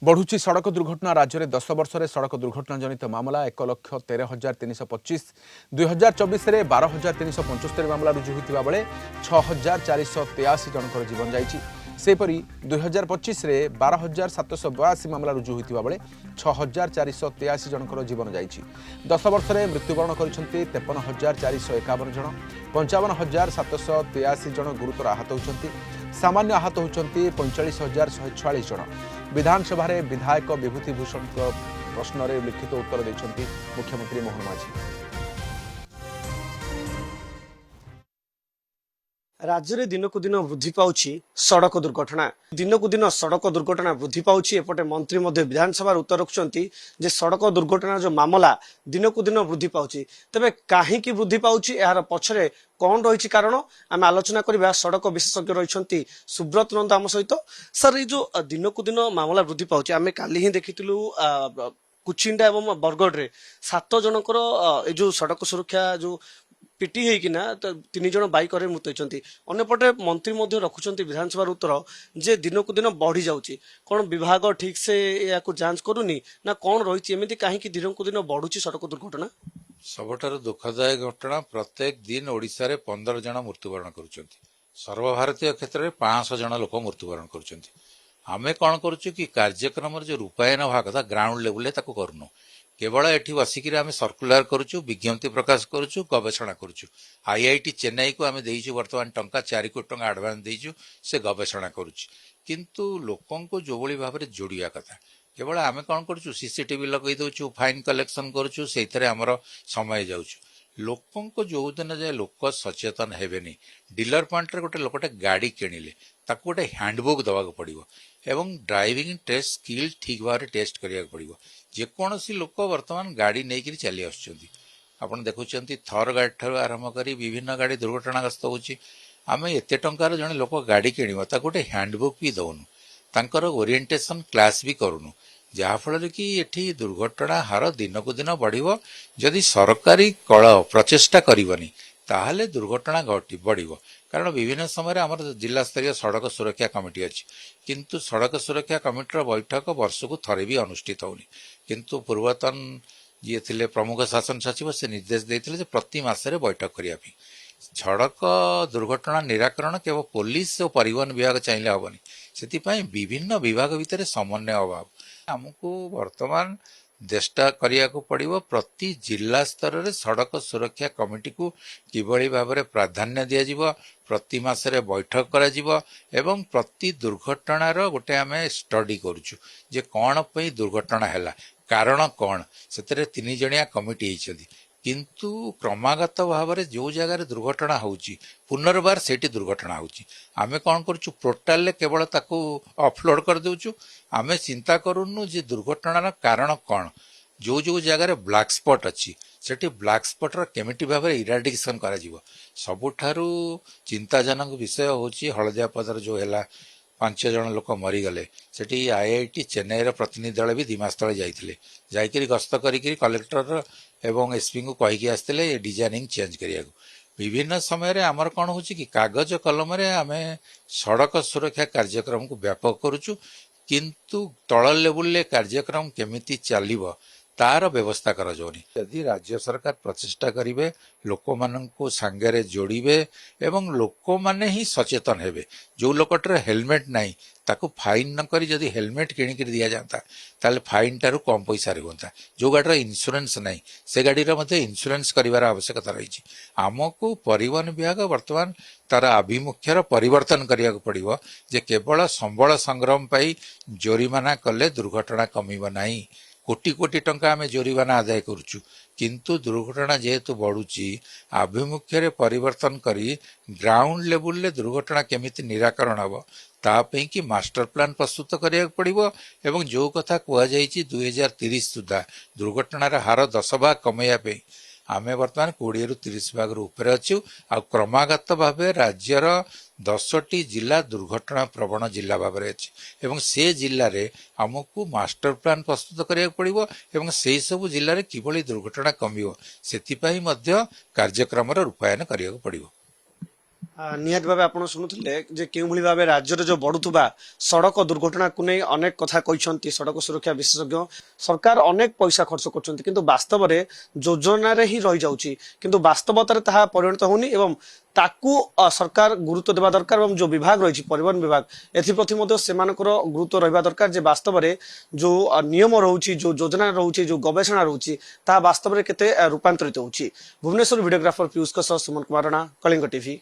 बढ़ुची सड़क दुर्घटना राज्य में 10 वर्ष में सड़क दुर्घटना जनित मामला 1,13,325 2024 में 12,375 मामला रुजु होता बेले 6,483 जनकर जीवन जाइए सेपरी 2025 में 12,782 मामला रुजु होता बेले 6,483 जनकर जीवन जाइए 10 वर्ष में मृत्युवरण कर 53,451 जन 55,783 जन गुरुतर आहत होती सामान्य आहत होती 45,146 जन। विधानसभा विधायक विभूति भूषण प्रश्न लिखित उत्तर देते मुख्यमंत्री मोहन माझी। राज्य में दिनक दिन वृद्धि पाउछि सड़क दुर्घटना दिनक दिन सड़क दुर्घटना वृद्धि पाउछि एपटे मंत्री मध्य विधानसभा उत्तर रखुचंती जे सड़क दुर्घटना जो मामला दिनक दिन वृद्धि पाउछि तबे काहेकि वृद्धि पाउछि यार पछरे कौन रही कारण आम आलोचना करबा सड़क विशेषज्ञ रही सुब्रत नंद आम सहित सर ये जो दिनक दिन मामला वृद्धि पाउछि आमे काली ही देखिथिलु कुचिंडा एवं बरगढ़ रे 7 जनकर ए जो सड़क सुरक्षा जो पिटी होना तीन जन बाइक मृत होती अंपटे मंत्री रखुंट विधानसभा उत्तर जे दिनक दिन बढ़ी जाऊँगी कौन विभाग ठीक से या जांच करूनी ना कौन रही एमती कहीं दिनक दिन बढ़ुची सड़क दुर्घटना सबठार दुखदायक घटना प्रत्येक दिन ओडिशा रे 15 जन मृत्युवरण करुछंती सर्वभारतीय क्षेत्र में 500 जन लोक मृत्युवरण करुछंती आमे कौन करुछु कि कार्यक्रम जो रूपायन भाग था ग्राउंड लेवल ताको करूनु केवल एठी बसिक आम सर्कुलर करुछु विज्ञप्ति प्रकाश करुछु गवेषणा करुछु आईआईटी चेन्नई को आम देइछु वर्तमान टंका 4 कोटी टंका एडवांस देइछु से गवेषणा करुछु किंतु लोकन को जो भली भाबरे जोड़िया कथा केवल आम कौन करुछु सीसीटीवी लगई दउछु फाइन कलेक्शन करुछु सेइथरे हमर समय जाउछु लोकन को जो दिन जाए लोक सचेतन हेबेनी डीलर पॉइंट रे गोटे लोकटे गाड़ी किनिले ताको गोटे हैंडबुक दवाक पड़िबो एवं ड्राइविंग टेस्ट स्किल ठीक भाव टेस्ट करिया पड़िबो जेकोसी लोक वर्तमान गाड़ी नहीं चली आसुच्चंती आपण देखुचंती थर गाड़ी ठार आरंभ करी विभिन्न गाड़ी दुर्घटनाग्रस्त होची आमे एते टंकार जने लोक गाड़ी किनिबो ताको गोटे हैंडबुक भी दउनु तांकर ओरिएंटेशन क्लास भी करूनु जहाँफल कि एठी दुर्घटना हार दिन को दिन बढ़िबो जदि सरकारी कल प्रचेष्टा करबनी ताहले दुर्घटना बढ़िबो कारण विभिन्न समय आम जिला स्तरीय सड़क सुरक्षा कमिटी अच्छी किंतु सड़क सुरक्षा कमिटर बैठक वर्ष को थरे भी अनुष्ठित होनी किंतु पूर्वतन जी थे प्रमुख शासन सचिव से निर्देश देते प्रति मासरे बैठक करने सड़क दुर्घटना निराकरण केवल पुलिस और परिवहन विभाग चाहिए हेनी से विभिन्न विभाग भितर समन्वय अभाव आमको वर्तमान चेष्टा करिया को पड़िबो प्रति जिला स्तर रे सड़क सुरक्षा कमिटी को किभली भाव में प्राधान्य दिया जिवो प्रति मासरे बैठक करा जिवो एवं प्रति दुर्घटनार गोटे आमे स्टडी करूछु जे कौन पई दुर्घटना हैला कारण कौन सेतरे 3 जणिया कमिटी हिचंदी किंतु क्रमागत भाव में जो जगार दुर्घटना होची पुनर्बार सेठी दुर्घटना होची आमे कौन करूछु पोर्टाल ले केवल ताको अपलोड कर देउछु आमे चिंता करूनु जे दुर्घटनार कारण कौन जो जो जगार ब्लैक स्पॉट अच्छी सेठी ब्लैक स्पॉट रा केमिटी भाव में इराडिकेशन करा जिवो सबुठारु चिंताजनक विषय होची हळदिया पदर जो हैला 5 जन लोक मरीगले सेठी आईआईटी चेन्नई रा प्रतिनिधि दल भी 2 मास तले जाइथिले जाइकरी गस्त करिकरी कलेक्टर एवं एसपी को कहीकि आसते डिजाइनिंग चेंज करिया विभिन्न समय रे आमर कौन हो कि कागज कलम रे आमे सड़क सुरक्षा कार्यक्रम को व्यापक करुचु किंतु तल लेवल कार्यक्रम केमिति चलिबो तार व्यवस्था कर जोनी यदि राज्य सरकार प्रचेष्टा करिवे लोक माननकु सांगरे जोड़िबे एवं लोक माने ही सचेतन हेबे जो लोकटर हेलमेट नाही ताको फाइन न करी जदि हेलमेट किणी कर दिया जाता ताले फाइन टारु कम पैसा रे होता जो गाड़ी इंश्योरेंस नाही से गाड़ी रे मध्ये इंश्योरेंस करिवार आवश्यकता रही आमको परिवहन विभाग वर्तमान तार आभिमुख्यर परिवर्तन करिया पड़िबो जे केवल संबल संग्राम पाई जोरिमाना कले दुर्घटना कमिबो नाही कोटी कोटी टंका आमे जोरिमाना आदाय करुचु किंतु दुर्घटना जेहेतु बढ़ुची आभिमुख्य परिवर्तन करी ग्राउंड लेवल ले दुर्घटना केमिति निराकरण हबो तापई कि मास्टर प्लान प्रस्तुत करिया पड़िबो एवं जो कथा कुआ जाईची 2030 सुधा दुर्घटनार हार 10 भाग कमैया पे आमे वर्तमान 20 रु 30 भाग ऊपर अच्छु आ क्रमागत भाव राज्यर 10टी जिला दुर्घटना प्रवण जिला भाव में अच्छी एवं से जिले में आमको मास्टर प्लान प्रस्तुत करिया पड़िबो एवं से सब जिले में किभली दुर्घटना कमिबो सेथिपई मध्य कार्यक्रम रूपायन करिया पड़िबो। ନିହାତି ଭାବେ ଆପଣ ଶୁଣୁଥିଲେ ଯେ କେଉଁଭଳି ଭାବେ ରାଜ୍ୟରେ ଯୋଉ ବଢୁଥିବା ସଡ଼କ ଦୁର୍ଘଟଣାକୁ ନେଇ ଅନେକ କଥା କହିଛନ୍ତି ସଡ଼କ ସୁରକ୍ଷା ବିଶେଷଜ୍ଞ। ସରକାର ଅନେକ ପଇସା ଖର୍ଚ୍ଚ କରୁଛନ୍ତି କିନ୍ତୁ ବାସ୍ତବରେ ଯୋଜନାରେ ହିଁ ରହିଯାଉଛି, କିନ୍ତୁ ବାସ୍ତବତାରେ ତାହା ପରିଣତ ହଉନି ଏବଂ ତାକୁ ସରକାର ଗୁରୁତ୍ୱ ଦେବା ଦରକାର ଏବଂ ଯୋଉ ବିଭାଗ ରହିଛି ପରିବହନ ବିଭାଗ ଏଥିପ୍ରତି ମଧ୍ୟ ସେମାନଙ୍କର ଗୁରୁତ୍ୱ ରହିବା ଦରକାର ଯେ ବାସ୍ତବରେ ଯୋଉ ନିୟମ ରହୁଛି, ଯୋଉ ଯୋଜନା ରହୁଛି, ଯୋଉ ଗବେଷଣା ରହୁଛି ତାହା ବାସ୍ତବରେ କେତେ ରୂପାନ୍ତରିତ ହଉଛି। ଭୁବନେଶ୍ୱର ଭିଡିଓଗ୍ରାଫର ପିୟୁଷଙ୍କ ସହ ସୁମନ କୁମାର ରାଣା, କଳିଙ୍ଗ ଟିଭି।